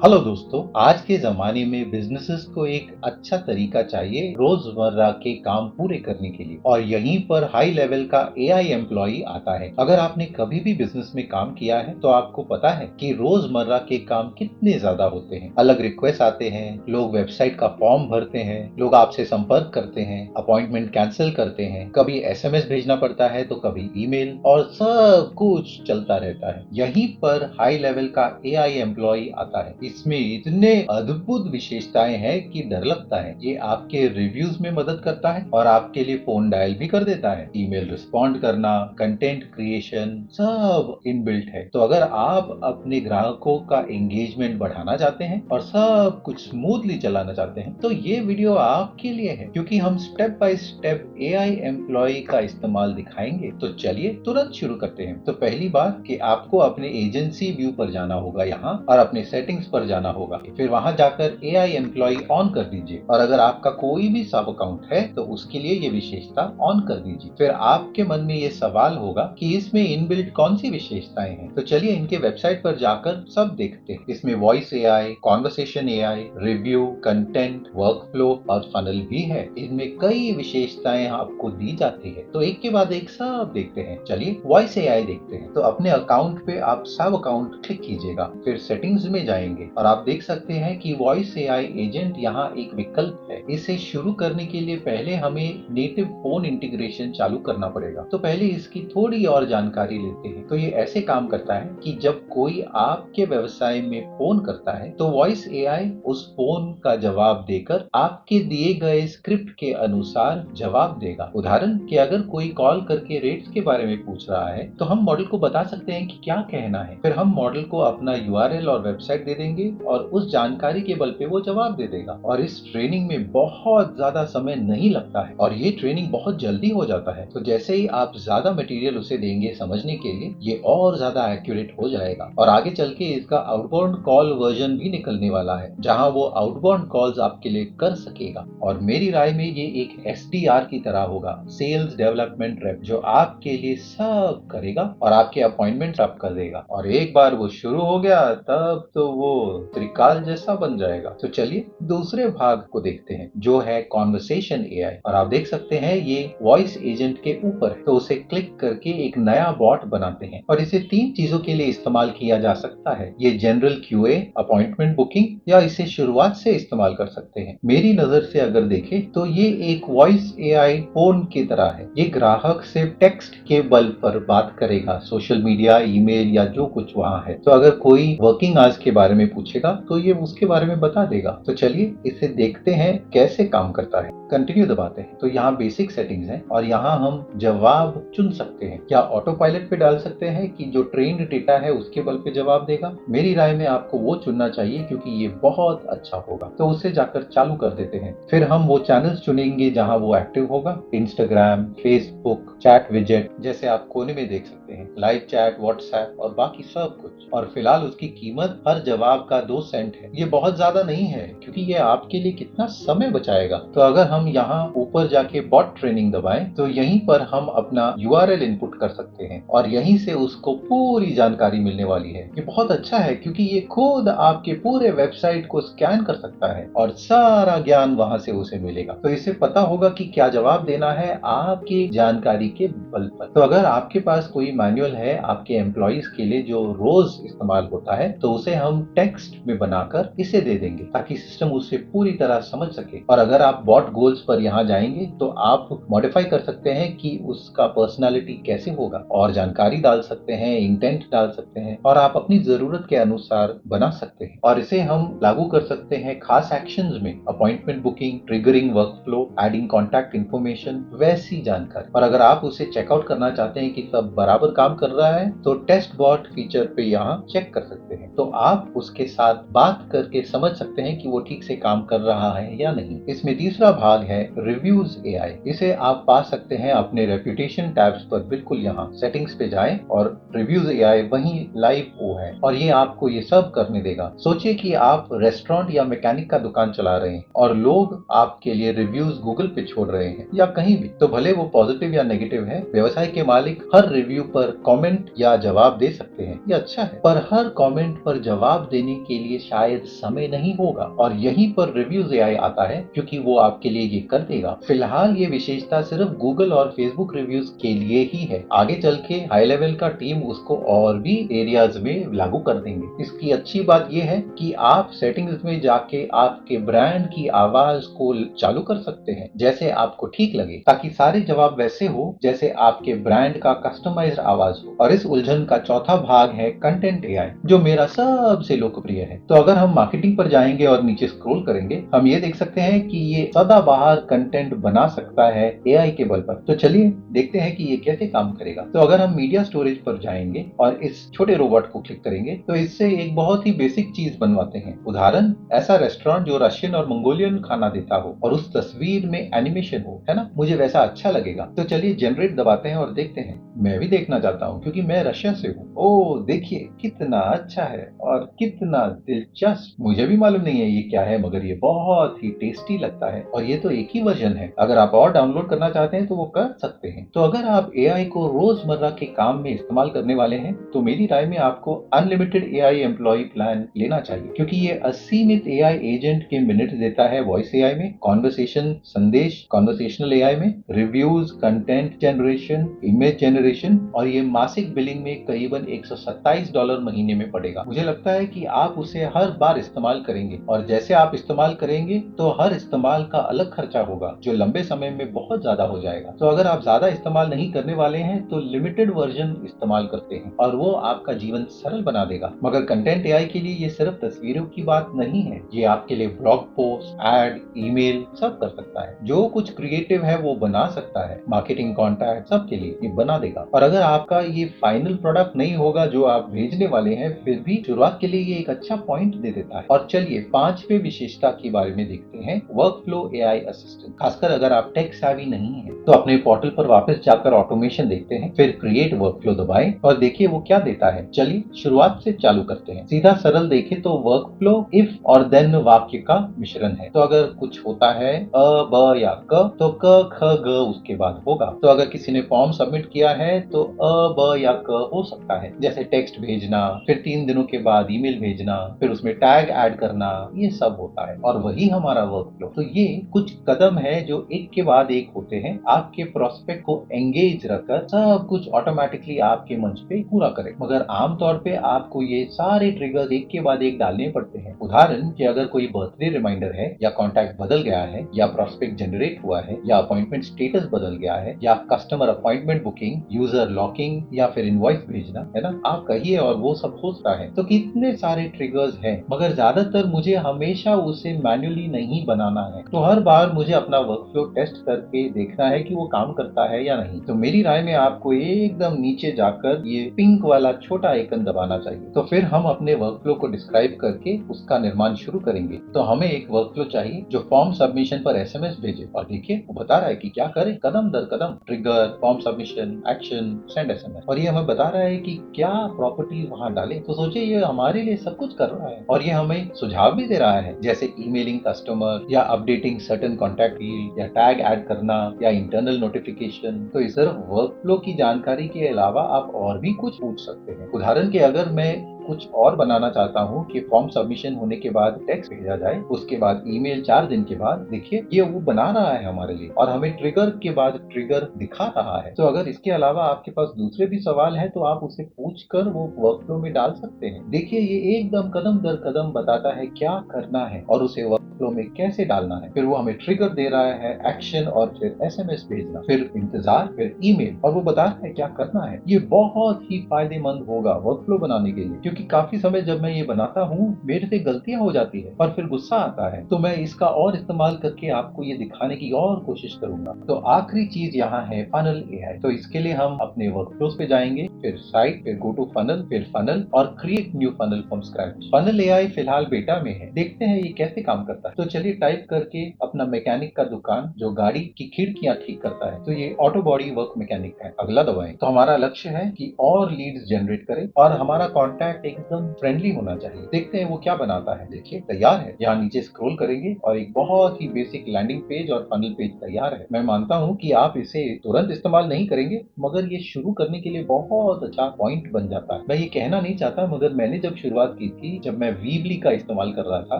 Hello दोस्तों, आज के जमाने में बिजनेसेस को एक अच्छा तरीका चाहिए रोजमर्रा के काम पूरे करने के लिए, और यहीं पर हाई लेवल का एआई एम्प्लॉय आता है। अगर आपने कभी भी बिजनेस में काम किया है तो आपको पता है कि रोजमर्रा के काम कितने ज्यादा होते हैं। अलग रिक्वेस्ट आते हैं, लोग वेबसाइट का फॉर्म भरते हैं, लोग आपसे संपर्क करते हैं, अपॉइंटमेंट कैंसिल करते हैं, कभी एसएमएस भेजना पड़ता है तो कभी ईमेल, और सब कुछ चलता रहता है। यहीं पर हाई लेवल का एआई एम्प्लॉय आता है। इसमें इतने अद्भुत विशेषताएं हैं कि डर लगता है। ये आपके रिव्यूज में मदद करता है और आपके लिए फोन डायल भी कर देता है। ईमेल रिस्पॉन्ड करना, कंटेंट क्रिएशन, सब इनबिल्ट है। तो अगर आप अपने ग्राहकों का एंगेजमेंट बढ़ाना चाहते हैं और सब कुछ स्मूथली चलाना चाहते हैं तो ये वीडियो आपके लिए है, क्योंकि हम step by step AI employee का इस्तेमाल दिखाएंगे। तो चलिए तुरंत शुरू करते हैं। तो पहली बात कि आपको अपने एजेंसी व्यू पर जाना होगा यहाँ, और अपने सेटिंग्स पर जाना होगा। फिर वहां जाकर एआई एम्प्लॉय ऑन कर दीजिए, और अगर आपका कोई भी सब अकाउंट है तो उसके लिए ये विशेषता ऑन कर दीजिए। फिर आपके मन में ये सवाल होगा कि इसमें इनबिल्ट कौन सी विशेषताएं हैं। तो चलिए इनके वेबसाइट पर जाकर सब देखते हैं। इसमें voice AI, conversation AI, review, content, workflow और फनल भी है। इनमें कई विशेषताएं आपको दी जाती है। तो एक के बाद एक सब देखते हैं। चलिए वॉइस एआई देखते हैं। तो अपने अकाउंट पे आप सब अकाउंट क्लिक कीजिएगा, फिर सेटिंग्स में जाएंगे और आप देख सकते हैं कि वॉइस एआई एजेंट यहाँ एक विकल्प है। इसे शुरू करने के लिए पहले हमें नेटिव फोन इंटीग्रेशन चालू करना पड़ेगा। तो पहले इसकी थोड़ी और जानकारी लेते हैं। तो ये ऐसे काम करता है कि जब कोई आपके व्यवसाय में फोन करता है तो वॉइस एआई उस फोन का जवाब देकर आपके दिए गए स्क्रिप्ट के अनुसार जवाब देगा। उदाहरण कि अगर कोई कॉल करके रेट्स के बारे में पूछ रहा है तो हम मॉडल को बता सकते हैं कि क्या कहना है। फिर हम मॉडल को अपना यूआरएल और वेबसाइट दे देंगे और उस जानकारी के बल पे वो जवाब दे देगा। और इस ट्रेनिंग में बहुत ज्यादा समय नहीं लगता है और ये ट्रेनिंग बहुत जल्दी हो जाता है। तो जैसे ही आप ज्यादा मटेरियल उसे देंगे समझने के लिए, ये और ज्यादा एक्यूरेट हो जाएगा। और आगे चल के इसका आउटबाउंड कॉल वर्जन भी निकलने वाला है, जहां वो आउटबाउंड कॉल्स आपके लिए कर सकेगा। और मेरी राय में ये एक एसडीआर की तरह होगा, सेल्स डेवलपमेंट रेप, जो आपके लिए सब करेगा और आपके अपॉइंटमेंट आप कर देगा। और एक बार वो शुरू हो गया तब तो वो त्रिकाल जैसा बन जाएगा। तो चलिए दूसरे भाग को देखते हैं, जो है कॉन्वर्सेशन एआई। और आप देख सकते हैं ये वॉइस एजेंट के ऊपर है। तो उसे क्लिक करके एक नया बॉट बनाते हैं और इसे 3 चीजों के लिए इस्तेमाल किया जा सकता है। ये जनरल क्यूए, अपॉइंटमेंट बुकिंग, या इसे शुरुआत से इस्तेमाल कर सकते हैं। मेरी नजर से अगर देखें तो ये एक वॉइस एआई फोन की तरह है। ये ग्राहक से टेक्स्ट के बल पर बात करेगा, सोशल मीडिया, ईमेल या जो कुछ वहां है। तो अगर कोई वर्किंग आवर्स के बारे में पूछेगा तो ये उसके बारे में बता देगा। तो चलिए इसे देखते हैं कैसे काम करता है। कंटिन्यू दबाते हैं तो यहाँ बेसिक सेटिंग्स हैं और यहाँ हम जवाब चुन सकते हैं। या ऑटो पायलट पे डाल सकते हैं कि जो ट्रेन्ड डेटा है उसके बल पे जवाब देगा। मेरी राय में आपको वो चुनना चाहिए क्योंकि ये बहुत अच्छा होगा। तो उसे जाकर चालू कर देते हैं। फिर हम वो चैनल्स चुनेंगे जहां वो एक्टिव होगा, इंस्टाग्राम, फेसबुक, चैट विजेट, जैसे आप कोने में देख सकते हैं, लाइव चैट, व्हाट्सएप और बाकी सब कुछ। और फिलहाल उसकी कीमत हर जवाब का 2 सेंट है। ये बहुत ज्यादा नहीं है क्योंकि ये आपके लिए कितना समय बचाएगा। तो अगर हम यहाँ ऊपर जाके बॉट ट्रेनिंग दबाएं तो यहीं पर हम अपना यूआरएल इनपुट कर सकते हैं और यहीं से उसको पूरी जानकारी मिलने वाली है। ये बहुत अच्छा है क्योंकि ये खुद आपके पूरे वेबसाइट को स्कैन कर सकता है और सारा ज्ञान वहां से उसे मिलेगा। तो इसे पता होगा कि क्या जवाब देना है आपकी जानकारी के बल पर। तो अगर आपके पास कोई मैनुअल है आपके एम्प्लॉइज के लिए जो रोज इस्तेमाल होता है तो उसे हम टेक्स्ट में बनाकर इसे दे देंगे ताकि सिस्टम उसे पूरी तरह समझ सके। और अगर आप बॉट गोल्स पर यहाँ जाएंगे तो आप मॉडिफाई कर सकते हैं कि उसका पर्सनालिटी कैसे होगा, और जानकारी डाल सकते हैं, इंटेंट डाल सकते हैं, और आप अपनी जरूरत के अनुसार बना सकते हैं। और इसे हम लागू कर सकते हैं खास एक्शंस में, appointment booking, triggering workflow, adding contact information, वैसी जानकारी। और अगर आप उसे चेकआउट करना चाहते हैं कि सब बराबर काम कर रहा है तो टेस्ट बॉट फीचर पे यहाँ चेक कर सकते हैं। तो आप उसके साथ बात करके समझ सकते हैं कि वो ठीक से काम कर रहा है या नहीं। इसमें तीसरा भाग है रिव्यूज एआई। इसे आप पा सकते हैं अपने रेपुटेशन टैब्स पर। बिल्कुल यहाँ सेटिंग्स पे जाएं और रिव्यूज एआई वहीं लाइव वो है और ये आपको ये सब करने देगा। सोचिए कि आप रेस्टोरेंट या मैकेनिक का दुकान चला रहे हैं और लोग आपके लिए रिव्यूज गूगल पे छोड़ रहे हैं या कहीं भी, तो भले वो पॉजिटिव या नेगेटिव है, व्यवसाय के मालिक हर रिव्यू पर कमेंट या जवाब दे सकते हैं। ये अच्छा है, पर हर कमेंट पर जवाब देने करने के लिए शायद समय नहीं होगा, और यहीं पर रिव्यूज एआई आता है क्योंकि वो आपके लिए ये कर देगा। फिलहाल ये विशेषता सिर्फ गूगल और फेसबुक रिव्यूज के लिए ही है, आगे चल के हाई लेवल का टीम उसको और भी एरियाज में लागू कर देंगे। इसकी अच्छी बात यह है कि आप सेटिंग्स में जाके आपके ब्रांड की आवाज को चालू कर सकते हैं जैसे आपको ठीक लगे, ताकि सारे जवाब वैसे हो जैसे आपके ब्रांड का कस्टमाइज्ड आवाज हो। और इस उलझन का चौथा भाग है कंटेंट एआई, जो मेरा सबसे लोकप्रिय है। तो अगर हम मार्केटिंग पर जाएंगे और नीचे स्क्रॉल करेंगे, हम ये देख सकते हैं कि ये सदाबहार कंटेंट बना सकता है एआई के बल पर। तो चलिए देखते हैं कि ये कैसे काम करेगा। तो अगर हम मीडिया स्टोरेज पर जाएंगे और इस छोटे रोबोट को क्लिक करेंगे तो इससे एक बहुत ही बेसिक चीज बनवाते हैं। उदाहरण, ऐसा रेस्टोरेंट जो रशियन और मंगोलियन खाना देता हो और उस तस्वीर में एनिमेशन हो, है ना? मुझे वैसा अच्छा लगेगा। तो चलिए जनरेट दबाते हैं और देखते हैं। मैं भी देखना चाहता हूँ क्योंकि मैं रशिया से हूँ। ओह देखिए कितना अच्छा है और कितना दिलचस्प। मुझे भी मालूम नहीं है ये क्या है, मगर ये बहुत ही टेस्टी लगता है। और ये तो एक ही वर्जन है, अगर आप और डाउनलोड करना चाहते हैं तो वो कर सकते हैं। तो अगर आप एआई को रोजमर्रा के काम में इस्तेमाल करने वाले हैं तो मेरी राय में आपको अनलिमिटेड एआई एम्प्लॉय प्लान लेना चाहिए, क्योंकि ये असीमित एआई एजेंट के मिनट देता है वॉइस एआई में, कॉन्वर्सेशन संदेश कॉन्वर्सेशनल एआई में, reviews, content generation, image generation, और ये मासिक बिलिंग में करीबन $127 महीने में पड़ेगा। मुझे लगता है कि आप उसे हर बार इस्तेमाल करेंगे, और जैसे आप इस्तेमाल करेंगे तो हर इस्तेमाल का अलग खर्चा होगा जो लंबे समय में बहुत ज्यादा हो जाएगा। तो अगर आप ज्यादा इस्तेमाल नहीं करने वाले हैं तो लिमिटेड वर्जन इस्तेमाल करते हैं और वो आपका जीवन सरल बना देगा। मगर कंटेंट एआई के लिए ये सिर्फ तस्वीरों की बात नहीं है, ये आपके लिए ब्लॉग पोस्ट, एड, ईमेल सब कर सकता है। जो कुछ क्रिएटिव है वो बना सकता है, मार्केटिंग, कॉन्टैक्ट सब के लिए ये बना देगा। और अगर आपका ये फाइनल प्रोडक्ट नहीं होगा जो आप भेजने वाले हैं, फिर भी शुरुआत के लिए ये एक अच्छा पॉइंट दे देता है। और चलिए पांचवे विशेषता के बारे में देखते हैं, वर्कफ्लो एआई असिस्टेंट। खासकर अगर आप टेक सेवी नहीं है तो अपने पोर्टल पर वापस जाकर ऑटोमेशन देखते हैं, फिर क्रिएट वर्कफ्लो दबाएं और देखिए वो क्या देता है। चलिए शुरुआत से चालू करते हैं। सीधा सरल देखें तो वर्कफ्लो इफ और देन वाक्य का मिश्रण है। तो अगर कुछ होता है अ, ब या क, तो क, ख, ग उसके बाद होगा। तो अगर किसी ने फॉर्म सबमिट किया है तो अ, ब या क हो सकता है, जैसे टेक्स्ट भेजना, फिर 3 दिनों के बाद ईमेल भेजना, फिर उसमें टैग ऐड करना, ये सब होता है। और वही हमारा वर्कफ्लो। तो ये कुछ कदम है जो एक के बाद एक होते हैं, आपके प्रोस्पेक्ट को एंगेज रखकर सब कुछ ऑटोमेटिकली आपके मंच पे पूरा करे। मगर आमतौर पे आपको ये सारे ट्रिगर्स एक के बाद एक डालने पड़ते हैं। उदाहरण कि अगर कोई बर्थडे रिमाइंडर है, या कॉन्टैक्ट बदल गया है, या प्रोस्पेक्ट जनरेट हुआ है, या अपॉइंटमेंट स्टेटस बदल गया है, या customer appointment booking, user locking, या फिर इनवॉइस भेजना, है ना? आप कहिए और वो सब हो रहा है। तो कितने सारे ट्रिगर्स हैं, मगर ज्यादातर मुझे हमेशा उसे मैन्युअली नहीं बनाना है। तो हर बार मुझे अपना वर्कफ्लो टेस्ट करके देखना है कि वो काम करता है या नहीं। तो मेरी राय में आपको एकदम नीचे जाकर ये पिंक वाला छोटा आइकन दबाना चाहिए। तो फिर हम अपने वर्कफ्लो को डिस्क्राइब करके उसका निर्माण शुरू करेंगे। तो हमें एक वर्कफ्लो चाहिए जो फॉर्म सबमिशन पर एसएमएस भेजे, और देखिए वो बता रहा है कि क्या करें कदम दर कदम, trigger, form submission, action, send SMS, और ये हमें बता रहा है कि क्या प्रॉपर्टी वहां डालें। तो सोचिए ये हमारे लिए सब कुछ कर रहा है, और ये हमें सुझाव भी दे रहा है, जैसे ईमेलिंग कस्टमर, या अपडेटिंग सर्टेन कॉन्टैक्ट फील्ड, या टैग ऐड करना, या इंटरनल नोटिफिकेशन। तो इस सिर्फ वर्कफ्लो की जानकारी के अलावा आप और भी कुछ पूछ सकते हैं। उदाहरण के अगर मैं कुछ और बनाना चाहता हूँ कि फॉर्म सबमिशन होने के बाद टेक्स्ट भेजा जाए, उसके बाद ईमेल 4 दिन के बाद, देखिए ये वो बना रहा है हमारे लिए, और हमें ट्रिगर के बाद ट्रिगर दिखा रहा है। तो अगर इसके अलावा आपके पास दूसरे भी सवाल है तो आप उसे पूछकर वो वर्कफ्लो में डाल सकते हैं। देखिए ये एकदम कदम दर कदम बताता है क्या करना है और उसे वर्कफ्लो में कैसे डालना है। फिर वो हमें ट्रिगर दे रहा है, एक्शन, और फिर एसएमएस भेजना, फिर इंतजार, फिर ईमेल, और वो बता रहा है क्या करना है। ये बहुत ही फायदेमंद होगा वर्कफ्लो बनाने के लिए, क्योंकि काफी समय जब मैं ये बनाता हूँ मेरे से गलतियां हो जाती है और फिर गुस्सा आता है। तो मैं इसका और इस्तेमाल करके आपको ये दिखाने की और कोशिश करूंगा। तो आखिरी चीज यहाँ है फनल एआई। तो इसके लिए हम अपने वर्कफ्लोज पे जाएंगे, फिर साइट, फिर गो टू फनल, फिर फनल, और create new funnel from scratch. Funnel AI फिलहाल बेटा में है, देखते हैं ये कैसे काम करता है। तो चलिए टाइप करके अपना मैकेनिक का दुकान जो गाड़ी की खिड़कियां ठीक करता है, तो ये ऑटो बॉडी वर्क मैकेनिक है, अगला दबाएं। तो हमारा लक्ष्य है कि और लीड्स जनरेट करें और हमारा कॉन्टैक्ट एकदम फ्रेंडली होना चाहिए। देखते हैं वो क्या बनाता है। देखिए तैयार है, यहाँ नीचे स्क्रॉल करेंगे और एक बहुत ही बेसिक लैंडिंग पेज और फनल पेज तैयार है। मैं मानता हूँ कि आप इसे तुरंत इस्तेमाल नहीं करेंगे, मगर ये शुरू करने के लिए बहुत बहुत अच्छा पॉइंट बन जाता है। मैं ये कहना नहीं चाहता, मगर मैंने जब शुरुआत की थी, जब मैं वीबली का इस्तेमाल कर रहा था,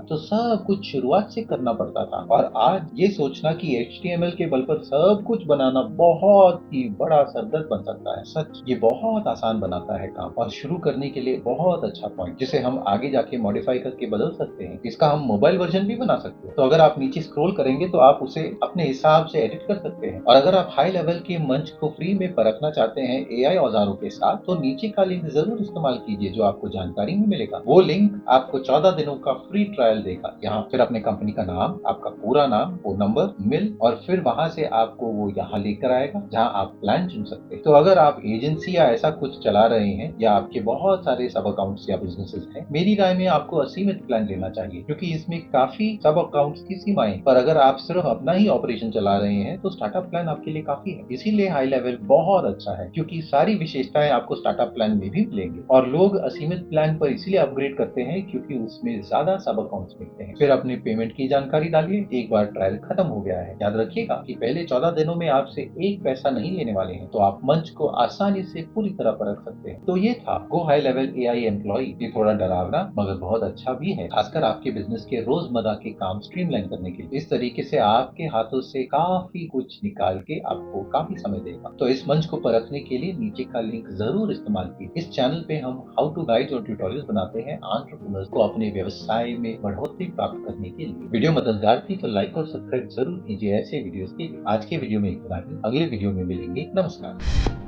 तो सब कुछ शुरुआत से करना पड़ता था। और आज ये सोचना कि HTML के बल पर सब कुछ बनाना बहुत ही बड़ा सरदर्द बन सकता है। सच, ये बहुत आसान बनाता है काम और शुरू करने के लिए बहुत अच्छा पॉइंट, जिसे हम आगे जाके मॉडिफाई करके बदल सकते हैं। इसका हम मोबाइल वर्जन भी बना सकते हैं। तो अगर आप नीचे स्क्रॉल करेंगे तो आप उसे अपने हिसाब से एडिट कर सकते हैं। और अगर आप हाई लेवल के मंच को फ्री में परखना चाहते हैं AI औजारों के साथ, तो नीचे का लिंक जरूर इस्तेमाल कीजिए, जो आपको जानकारी में मिलेगा। वो लिंक आपको 14 दिनों का फ्री ट्रायल देगा। यहाँ फिर अपने कंपनी का नाम, आपका पूरा नाम, फोन नंबर, ईमेल, और फिर वहां से आपको वो यहाँ लेकर आएगा जहाँ आप प्लान चुन सकते हैं। तो अगर आप एजेंसी या ऐसा कुछ चला रहे हैं, या आपके बहुत सारे सब अकाउंट्स या बिजनेसेस हैं, मेरी राय में आपको असीमित प्लान लेना चाहिए, क्योंकि इसमें काफी सब अकाउंट्स की सीमाएं। पर अगर आप सिर्फ अपना ही ऑपरेशन चला रहे हैं, तो स्टार्टअप प्लान आपके लिए काफी है। इसीलिए हाई लेवल बहुत अच्छा है, क्योंकि सारी विशेषताएं आपको स्टार्टअप प्लान में भी मिलेंगी। और लोग असीमित प्लान पर इसलिए अपग्रेड करते हैं, क्योंकि उसमें ज्यादा सब अकाउंट्स मिलते हैं। फिर अपने पेमेंट की जानकारी डालिए। एक बार ट्रायल खत्म हो गया है, याद रखिएगा कि पहले 14 दिनों में आपसे एक पैसा नहीं लेने वाले हैं, तो आप मंच को आसानी से पूरी तरह परख सकते हैं। तो ये था go high level AI employee. ये थोड़ा डरावना मगर बहुत अच्छा भी है, खासकर आपके बिजनेस के रोजमर्रा के काम स्ट्रीमलाइन करने के लिए। इस तरीके से आपके हाथों से काफी कुछ निकाल के आपको काफी समय देगा। तो इस मंच को परखने के लिए नीचे का लिंक जरूर इस्तेमाल कीजिए। इस चैनल पे हम हाउ टू गाइड और ट्यूटोरियल्स बनाते हैं एंटरप्रेन्योर्स को अपने व्यवसाय में बढ़ोतरी प्राप्त करने के लिए। वीडियो मददगार थी तो लाइक और सब्सक्राइब जरूर कीजिए ऐसे वीडियोस के लिए। आज के वीडियो में इतना ही, अगले वीडियो में मिलेंगे। नमस्कार।